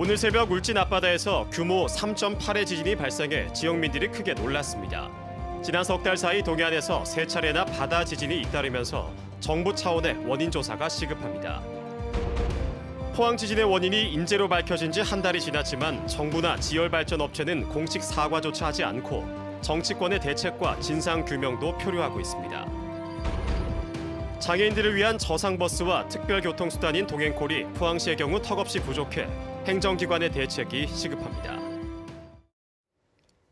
오늘 새벽 울진 앞바다에서 규모 3.8의 지진이 발생해 지역민들이 크게 놀랐습니다. 지난 석 달 사이 동해안에서 3차례나 바다 지진이 잇따르면서 정부 차원의 원인 조사가 시급합니다. 포항 지진의 원인이 인재로 밝혀진 지 한 달이 지났지만 정부나 지열발전업체는 공식 사과조차 하지 않고 정치권의 대책과 진상 규명도 표류하고 있습니다. 장애인들을 위한 저상버스와 특별교통수단인 동행콜이 포항시의 경우 턱없이 부족해 행정기관의 대책이 시급합니다.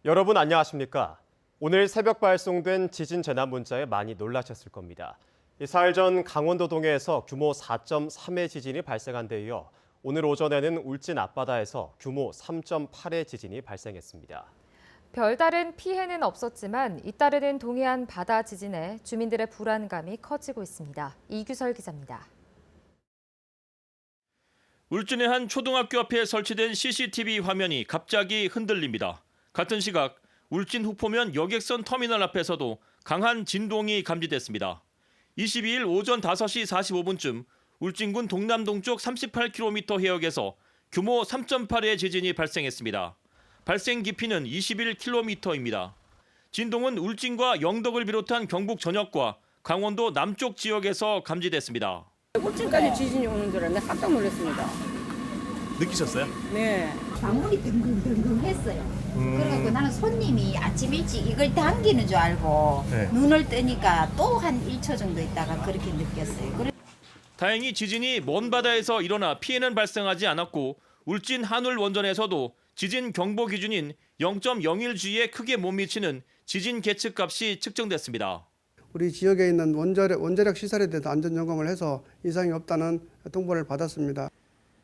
여러분 안녕하십니까? 오늘 새벽 발송된 지진 재난 문자에 많이 놀라셨을 겁니다. 사흘 전 강원도 동해에서 규모 4.3의 지진이 발생한 데 이어 오늘 오전에는 울진 앞바다에서 규모 3.8의 지진이 발생했습니다. 별다른 피해는 없었지만 잇따르는 동해안 바다 지진에 주민들의 불안감이 커지고 있습니다. 이규설 기자입니다. 울진의 한 초등학교 앞에 설치된 CCTV 화면이 갑자기 흔들립니다. 같은 시각 울진 후포면 여객선 터미널 앞에서도 강한 진동이 감지됐습니다. 22일 오전 5시 45분쯤 울진군 동남동쪽 38km 해역에서 규모 3.8의 지진이 발생했습니다. 발생 깊이는 21km입니다. 진동은 울진과 영덕을 비롯한 경북 전역과 강원도 남쪽 지역에서 감지됐습니다. 울진까지 지진이 오는 줄 알았는데 깜짝 놀랐습니다. 느끼셨어요? 네. 방울이 덩덩덩덩했어요. 그래갖고 나는 손님이 아침 일찍 이걸 당기는 줄 알고 네. 눈을 뜨니까 또 한 1초 정도 있다가 그렇게 느꼈어요. 다행히 지진이 먼 바다에서 일어나 피해는 발생하지 않았고 울진 한울 원전에서도 지진 경보 기준인 0.01G에 크게 못 미치는 지진 계측값이 측정됐습니다. 우리 지역에 있는 원자력 시설에 대해서 안전 점검을 해서 이상이 없다는 통보를 받았습니다.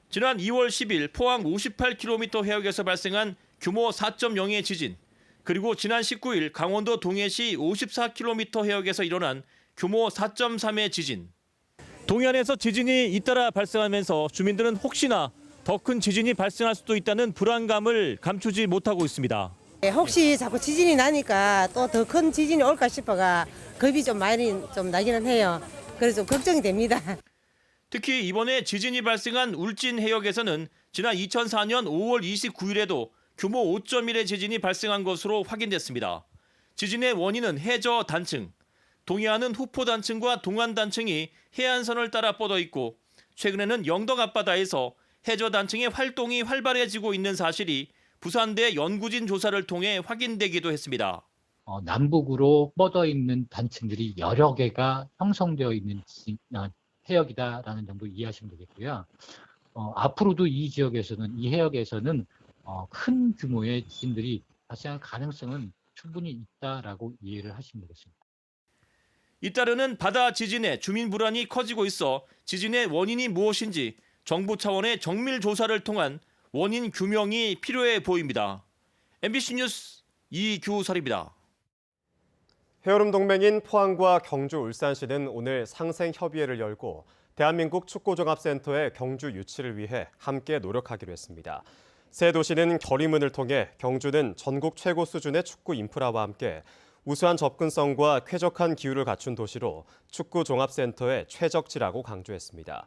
지난 2월 10일 포항 58km 해역에서 발생한 규모 4.0의 지진, 그리고 지난 19일 강원도 동해시 54km 해역에서 일어난 규모 4.3의 지진. 동해안에서 지진이 잇따라 발생하면서 주민들은 혹시나 더 큰 지진이 발생할 수도 있다는 불안감을 감추지 못하고 있습니다. 혹시 자꾸 지진이 나니까 또 더 큰 지진이 올까 싶어가 겁이 좀 많이 나기는 해요. 그래서 좀 걱정이 됩니다. 특히 이번에 지진이 발생한 울진 해역에서는 지난 2004년 5월 29일에도 규모 5.1의 지진이 발생한 것으로 확인됐습니다. 지진의 원인은 해저 단층. 동해안은 후포 단층과 동안 단층이 해안선을 따라 뻗어 있고 최근에는 영덕 앞바다에서 해저 단층의 활동이 활발해지고 있는 사실이 부산대 연구진 조사를 통해 확인되기도 했습니다. 남북으로 뻗어 있는 단층들이 여러 개가 형성되어 있는 해역이다라는 정도 이해하시면 되겠고요. 앞으로도 이 지역에서는, 이 해역에서는 큰 규모의 지진들이 발생할 가능성은 충분히 있다라고 이해를 하시면 되겠습니다. 잇따르는 바다 지진에 주민 불안이 커지고 있어 지진의 원인이 무엇인지 정부 차원의 정밀 조사를 통한 원인 규명이 필요해 보입니다. MBC 뉴스 이규설입니다. 해여름 동맹인 포항과 경주, 울산시는 오늘 상생협의회를 열고 대한민국 축구종합센터의 경주 유치를 위해 함께 노력하기로 했습니다. 세 도시는 결의문을 통해 경주는 전국 최고 수준의 축구 인프라와 함께 우수한 접근성과 쾌적한 기후를 갖춘 도시로 축구종합센터의 최적지라고 강조했습니다.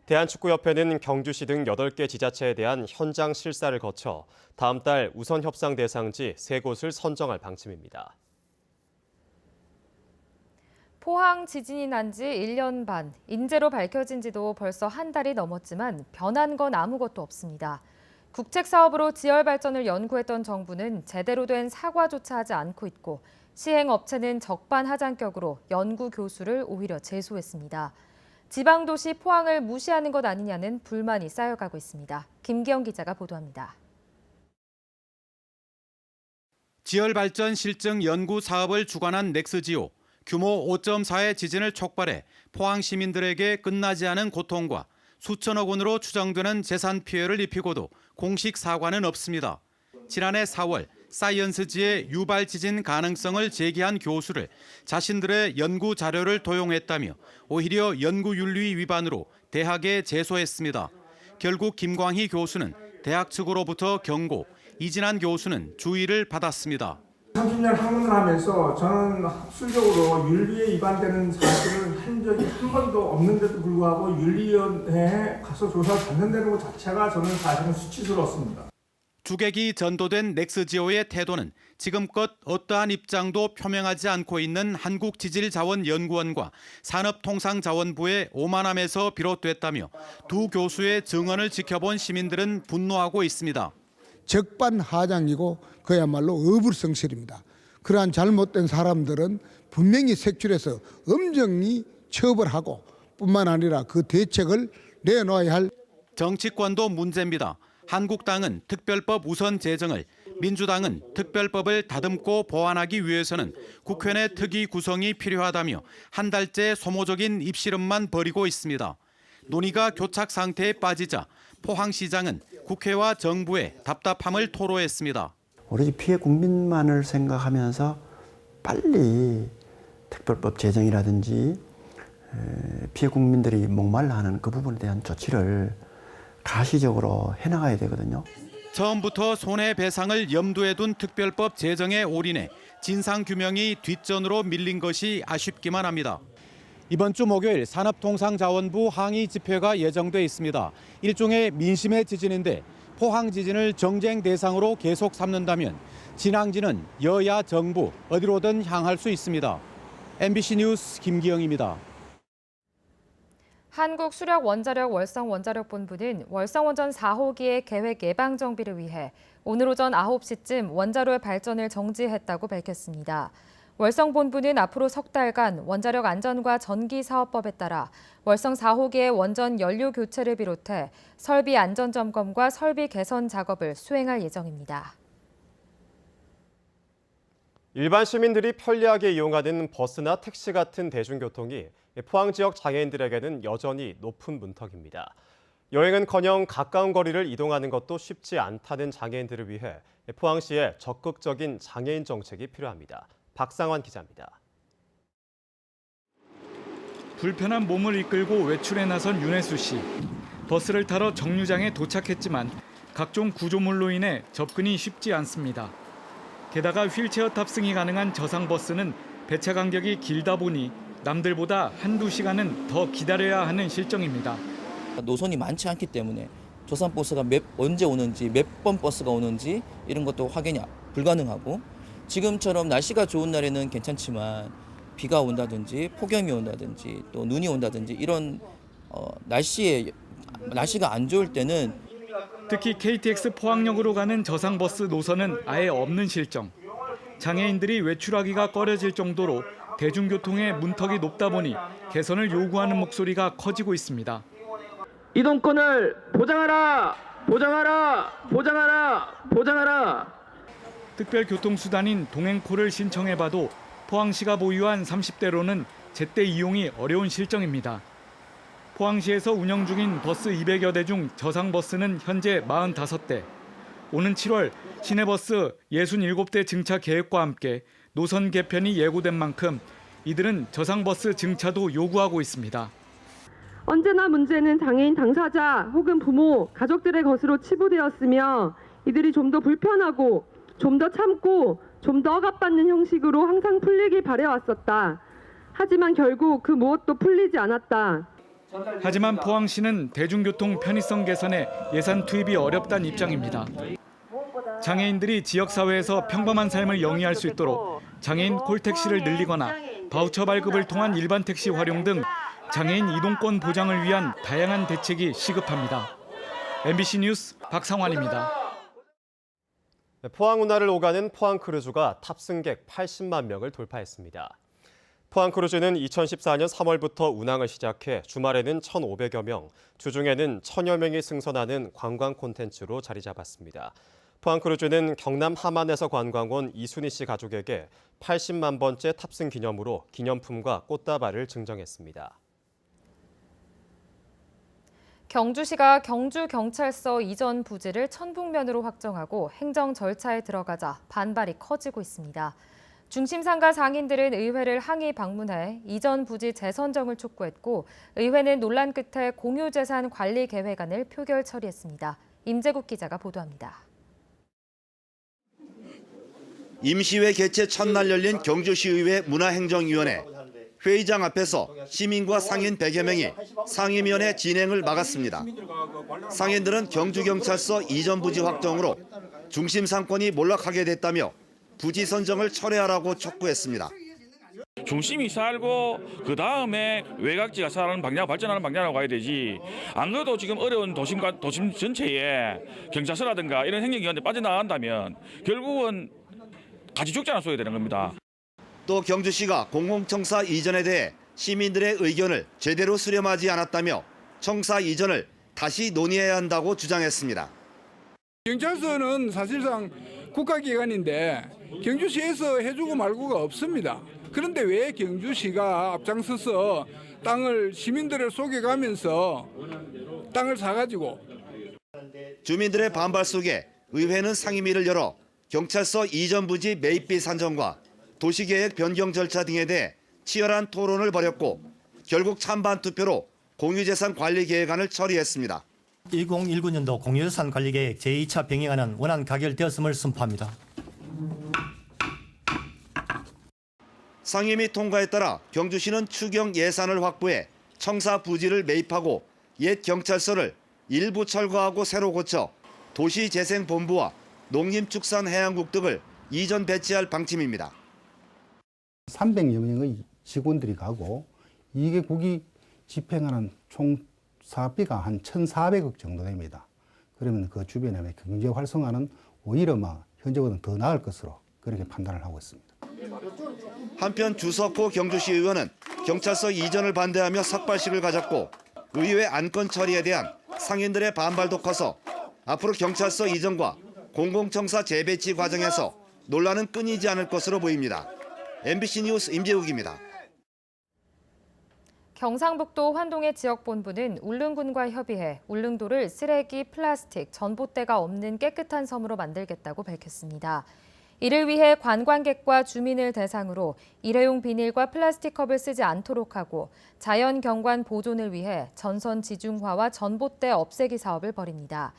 대한축구협회는 경주시 등 8개 지자체에 대한 현장 실사를 거쳐 다음 달 우선 협상 대상지 3곳을 선정할 방침입니다. 포항 지진이 난 지 1년 반, 인재로 밝혀진 지도 벌써 한 달이 넘었지만 변한 건 아무것도 없습니다. 국책사업으로 지열발전을 연구했던 정부는 제대로 된 사과조차 하지 않고 있고 시행업체는 적반하장격으로 연구 교수를 오히려 제소했습니다. 지방도시 포항을 무시하는 것 아니냐는 불만이 쌓여가고 있습니다. 김기영 기자가 보도합니다. 지열발전 실증 연구 사업을 주관한 넥스지오. 규모 5.4의 지진을 촉발해 포항 시민들에게 끝나지 않은 고통과 수천억 원으로 추정되는 재산 피해를 입히고도 공식 사과는 없습니다. 지난해 4월 사이언스지의 유발 지진 가능성을 제기한 교수를 자신들의 연구 자료를 도용했다며 오히려 연구윤리 위반으로 대학에 제소했습니다. 결국 김광희 교수는 대학 측으로부터 경고, 이진한 교수는 주의를 받았습니다. 30년 학문을 하면서 저는 학술적으로 윤리에 위반되는 사실을 한 적이 한 번도 없는데도 불구하고 윤리위원회에 가서 조사를 받는다는 것 자체가 저는 사실은 수치스럽습니다. 주객이 전도된 넥스지오의 태도는 지금껏 어떠한 입장도 표명하지 않고 있는 한국지질자원연구원과 산업통상자원부의 오만함에서 비롯됐다며 두 교수의 증언을 지켜본 시민들은 분노하고 있습니다. 적반하장이고 그야말로 어불성설입니다. 그러한 잘못된 사람들은 분명히 색출해서 엄정히 처벌하고 뿐만 아니라 그 대책을 내놓아야 할 정치권도 문제입니다. 한국당은 특별법 우선 제정을, 민주당은 특별법을 다듬고 보완하기 위해서는 국회 내 특위 구성이 필요하다며 한 달째 소모적인 입씨름만 벌이고 있습니다. 논의가 교착 상태에 빠지자 포항시장은 국회와 정부에 답답함을 토로했습니다. 오로지 피해 국민만을 생각하면서 빨리 특별법 제정이라든지 피해 국민들이 목말라하는 그 부분에 대한 조치를 가시적으로 해나가야 되거든요. 처음부터 손해배상을 염두에 둔 특별법 제정에 올인해 진상규명이 뒷전으로 밀린 것이 아쉽기만 합니다. 이번 주 목요일 산업통상자원부 항의 집회가 예정돼 있습니다. 일종의 민심의 지진인데 포항 지진을 정쟁 대상으로 계속 삼는다면 진앙지는 여야 정부 어디로든 향할 수 있습니다. MBC 뉴스 김기영입니다. 한국수력원자력 월성원자력본부는 월성원전 4호기의 계획 예방 정비를 위해 오늘 오전 9시쯤 원자로의 발전을 정지했다고 밝혔습니다. 월성본부는 앞으로 석 달간 원자력 안전과 전기 사업법에 따라 월성 4호기의 원전 연료 교체를 비롯해 설비 안전 점검과 설비 개선 작업을 수행할 예정입니다. 일반 시민들이 편리하게 이용하는 버스나 택시 같은 대중교통이 포항 지역 장애인들에게는 여전히 높은 문턱입니다. 여행은커녕 가까운 거리를 이동하는 것도 쉽지 않다는 장애인들을 위해 포항시에 적극적인 장애인 정책이 필요합니다. 박상환 기자입니다. 불편한 몸을 이끌고 외출에 나선 윤혜수 씨. 버스를 타러 정류장에 도착했지만 각종 구조물로 인해 접근이 쉽지 않습니다. 게다가 휠체어 탑승이 가능한 저상버스는 배차 간격이 길다 보니 남들보다 한두 시간은 더 기다려야 하는 실정입니다. 노선이 많지 않기 때문에 저상버스가 언제 오는지 몇 번 버스가 오는지 이런 것도 확인이 불가능하고 지금처럼 날씨가 좋은 날에는 괜찮지만 비가 온다든지 폭염이 온다든지 또 눈이 온다든지 이런 날씨가 안 좋을 때는 특히 KTX 포항역으로 가는 저상버스 노선은 아예 없는 실정. 장애인들이 외출하기가 꺼려질 정도로 대중교통의 문턱이 높다 보니 개선을 요구하는 목소리가 커지고 있습니다. 이동권을 보장하라! 보장하라! 보장하라! 보장하라! 특별교통수단인 동행콜을 신청해봐도 포항시가 보유한 30대로는 제때 이용이 어려운 실정입니다. 포항시에서 운영 중인 버스 200여 대 중 저상버스는 현재 45대. 오는 7월 시내버스 67대 증차 계획과 함께 노선 개편이 예고된 만큼 이들은 저상버스 증차도 요구하고 있습니다. 언제나 문제는 장애인 당사자 혹은 부모, 가족들의 것으로 치부되었으며 이들이 좀 더 불편하고 좀 더 참고 좀 더 억압받는 형식으로 항상 풀리길 바래왔었다. 하지만 결국 그 무엇도 풀리지 않았다. 하지만 포항시는 대중교통 편의성 개선에 예산 투입이 어렵다는 입장입니다. 장애인들이 지역사회에서 평범한 삶을 영위할 수 있도록 장애인 콜택시를 늘리거나 바우처 발급을 통한 일반 택시 활용 등 장애인 이동권 보장을 위한 다양한 대책이 시급합니다. MBC 뉴스 박상환입니다. 포항 운하를 오가는 포항크루즈가 탑승객 80만 명을 돌파했습니다. 포항크루즈는 2014년 3월부터 운항을 시작해 주말에는 1,500여 명, 주중에는 1,000여 명이 승선하는 관광 콘텐츠로 자리 잡았습니다. 포항크루즈는 경남 함안에서 관광 온 이순희 씨 가족에게 80만 번째 탑승 기념으로 기념품과 꽃다발을 증정했습니다. 경주시가 경주경찰서 이전 부지를 천북면으로 확정하고 행정 절차에 들어가자 반발이 커지고 있습니다. 중심상가 상인들은 의회를 항의 방문해 이전 부지 재선정을 촉구했고 의회는 논란 끝에 공유재산 관리 계획안을 표결 처리했습니다. 임재국 기자가 보도합니다. 임시회 개최 첫날 열린 경주시의회 문화행정위원회. 회의장 앞에서 시민과 상인 100여 명이 상임위원회 진행을 막았습니다. 상인들은 경주경찰서 이전 부지 확정으로 중심 상권이 몰락하게 됐다며 부지 선정을 철회하라고 촉구했습니다. 중심이 살고 그 다음에 외곽지가 살아는 방향 발전하는 방향으로 가야 되지. 안 그래도 지금 어려운 도심 전체에 경찰서라든가 이런 행정기관들이 빠져나간다면 결국은 같이 죽지 않았어야 되는 겁니다. 또 경주시가 공공청사 이전에 대해 시민들의 의견을 제대로 수렴하지 않았다며 청사 이전을 다시 논의해야 한다고 주장했습니다. 경찰서는 사실상 국가기관인데 경주시에서 해주고 말고가 없습니다. 그런데 왜 경주시가 앞장서서 땅을 시민들을 속여가면서 땅을 사가지고. 주민들의 반발 속에 의회는 상임위를 열어 경찰서 이전 부지 매입비 산정과 도시계획 변경 절차 등에 대해 치열한 토론을 벌였고 결국 찬반 투표로 공유재산 관리 계획안을 처리했습니다. 2019년도 공유재산 관리 계획 제2차 병행안은 원안 가결되었음을 선포합니다. 상임위 통과에 따라 경주시는 추경 예산을 확보해 청사 부지를 매입하고 옛 경찰서를 일부 철거하고 새로 고쳐 도시재생본부와 농림축산해양국 등을 이전 배치할 방침입니다. 300여 명의 직원들이 가고 2개국이 집행하는 총 사업비가 한 1,400억 정도 됩니다. 그러면 그 주변에 경제 활성화는 오히려 현재보다는 더 나을 것으로 그렇게 판단을 하고 있습니다. 한편 주석호 경주시 의원은 경찰서 이전을 반대하며 삭발식을 가졌고 의회 안건 처리에 대한 상인들의 반발도 커서 앞으로 경찰서 이전과 공공청사 재배치 과정에서 논란은 끊이지 않을 것으로 보입니다. MBC 뉴스 임재욱입니다. 경상북도 환동의 지역본부는 울릉군과 협의해 울릉도를 쓰레기, 플라스틱, 전봇대가 없는 깨끗한 섬으로 만들겠다고 밝혔습니다. 이를 위해 관광객과 주민을 대상으로 일회용 비닐과 플라스틱 컵을 쓰지 않도록 하고 자연 경관 보존을 위해 전선 지중화와 전봇대 없애기 사업을 벌입니다.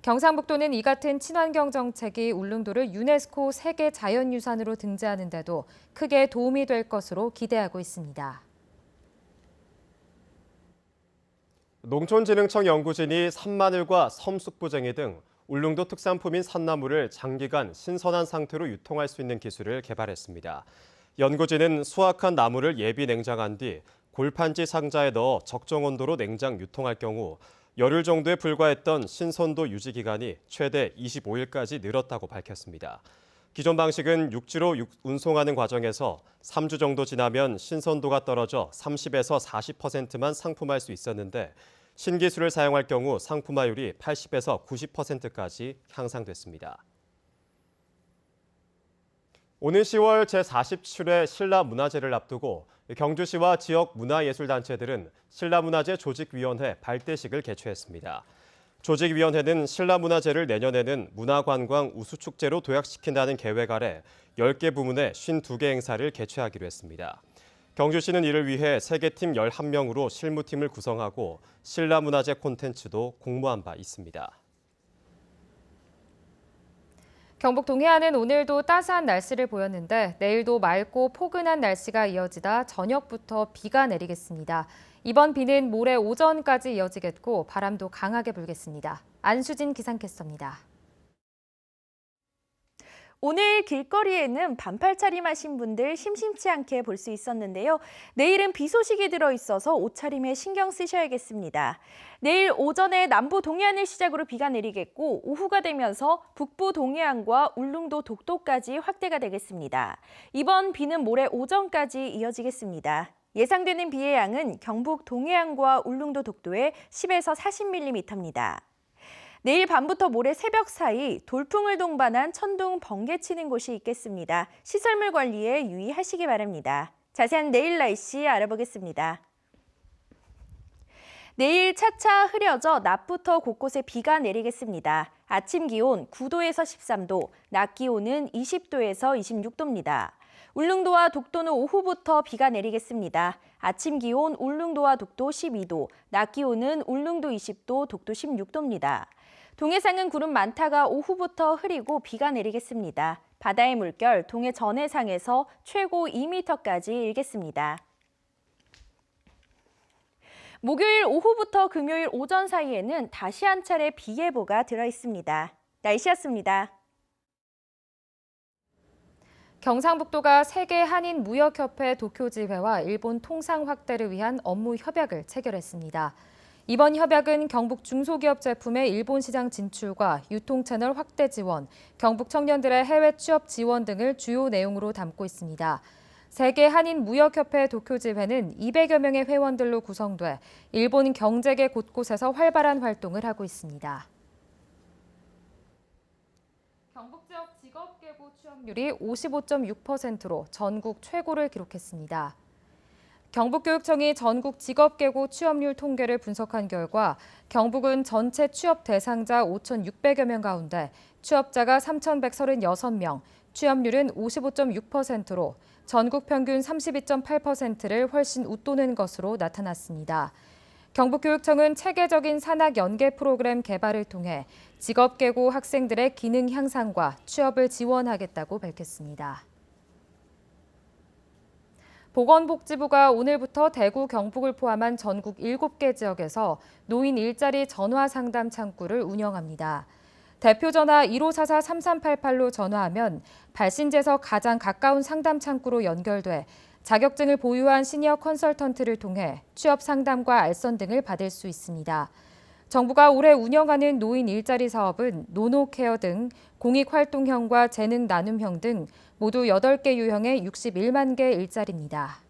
경상북도는 이 같은 친환경 정책이 울릉도를 유네스코 세계 자연유산으로 등재하는 데도 크게 도움이 될 것으로 기대하고 있습니다. 농촌진흥청 연구진이 산마늘과 섬숙부쟁이 등 울릉도 특산품인 산나물을 장기간 신선한 상태로 유통할 수 있는 기술을 개발했습니다. 연구진은 수확한 나물을 예비 냉장한 뒤 골판지 상자에 넣어 적정 온도로 냉장 유통할 경우 열흘 정도에 불과했던 신선도 유지 기간이 최대 25일까지 늘었다고 밝혔습니다. 기존 방식은 육지로 운송하는 과정에서 3주 정도 지나면 신선도가 떨어져 30에서 40%만 상품할 수 있었는데 신기술을 사용할 경우 상품화율이 80에서 90%까지 향상됐습니다. 오는 10월 제47회 신라문화제를 앞두고 경주시와 지역 문화예술단체들은 신라문화제 조직위원회 발대식을 개최했습니다. 조직위원회는 신라문화제를 내년에는 문화관광 우수축제로 도약시킨다는 계획 아래 10개 부문의 52개 행사를 개최하기로 했습니다. 경주시는 이를 위해 3개 팀 11명으로 실무팀을 구성하고 신라문화제 콘텐츠도 공모한 바 있습니다. 경북 동해안은 오늘도 따스한 날씨를 보였는데 내일도 맑고 포근한 날씨가 이어지다 저녁부터 비가 내리겠습니다. 이번 비는 모레 오전까지 이어지겠고 바람도 강하게 불겠습니다. 안수진 기상캐스터입니다. 오늘 길거리에는 반팔 차림하신 분들 심심치 않게 볼 수 있었는데요. 내일은 비 소식이 들어있어서 옷차림에 신경 쓰셔야겠습니다. 내일 오전에 남부 동해안을 시작으로 비가 내리겠고 오후가 되면서 북부 동해안과 울릉도 독도까지 확대가 되겠습니다. 이번 비는 모레 오전까지 이어지겠습니다. 예상되는 비의 양은 경북 동해안과 울릉도 독도에 10에서 40mm입니다. 내일 밤부터 모레 새벽 사이 돌풍을 동반한 천둥, 번개 치는 곳이 있겠습니다. 시설물 관리에 유의하시기 바랍니다. 자세한 내일 날씨 알아보겠습니다. 내일 차차 흐려져 낮부터 곳곳에 비가 내리겠습니다. 아침 기온 9도에서 13도, 낮 기온은 20도에서 26도입니다. 울릉도와 독도는 오후부터 비가 내리겠습니다. 아침 기온 울릉도와 독도 12도, 낮 기온은 울릉도 20도, 독도 16도입니다. 동해상은 구름 많다가 오후부터 흐리고 비가 내리겠습니다. 바다의 물결 동해 전해상에서 최고 2m까지 일겠습니다. 목요일 오후부터 금요일 오전 사이에는 다시 한 차례 비 예보가 들어 있습니다. 날씨였습니다. 경상북도가 세계 한인 무역협회 도쿄지회와 일본 통상 확대를 위한 업무 협약을 체결했습니다. 이번 협약은 경북 중소기업 제품의 일본 시장 진출과 유통 채널 확대 지원, 경북 청년들의 해외 취업 지원 등을 주요 내용으로 담고 있습니다. 세계 한인 무역협회 도쿄지회는 200여 명의 회원들로 구성돼 일본 경제계 곳곳에서 활발한 활동을 하고 있습니다. 경북 지역 직업계고 취업률이 55.6%로 전국 최고를 기록했습니다. 경북교육청이 전국 직업계고 취업률 통계를 분석한 결과 경북은 전체 취업 대상자 5,600여 명 가운데 취업자가 3,136명, 취업률은 55.6%로 전국 평균 32.8%를 훨씬 웃도는 것으로 나타났습니다. 경북교육청은 체계적인 산학 연계 프로그램 개발을 통해 직업계고 학생들의 기능 향상과 취업을 지원하겠다고 밝혔습니다. 보건복지부가 오늘부터 대구, 경북을 포함한 전국 7개 지역에서 노인 일자리 전화 상담 창구를 운영합니다. 대표 전화 1544-3388로 전화하면 발신지에서 가장 가까운 상담 창구로 연결돼 자격증을 보유한 시니어 컨설턴트를 통해 취업 상담과 알선 등을 받을 수 있습니다. 정부가 올해 운영하는 노인 일자리 사업은 노노케어 등 공익활동형과 재능 나눔형 등 모두 8개 유형의 61만 개 일자리입니다.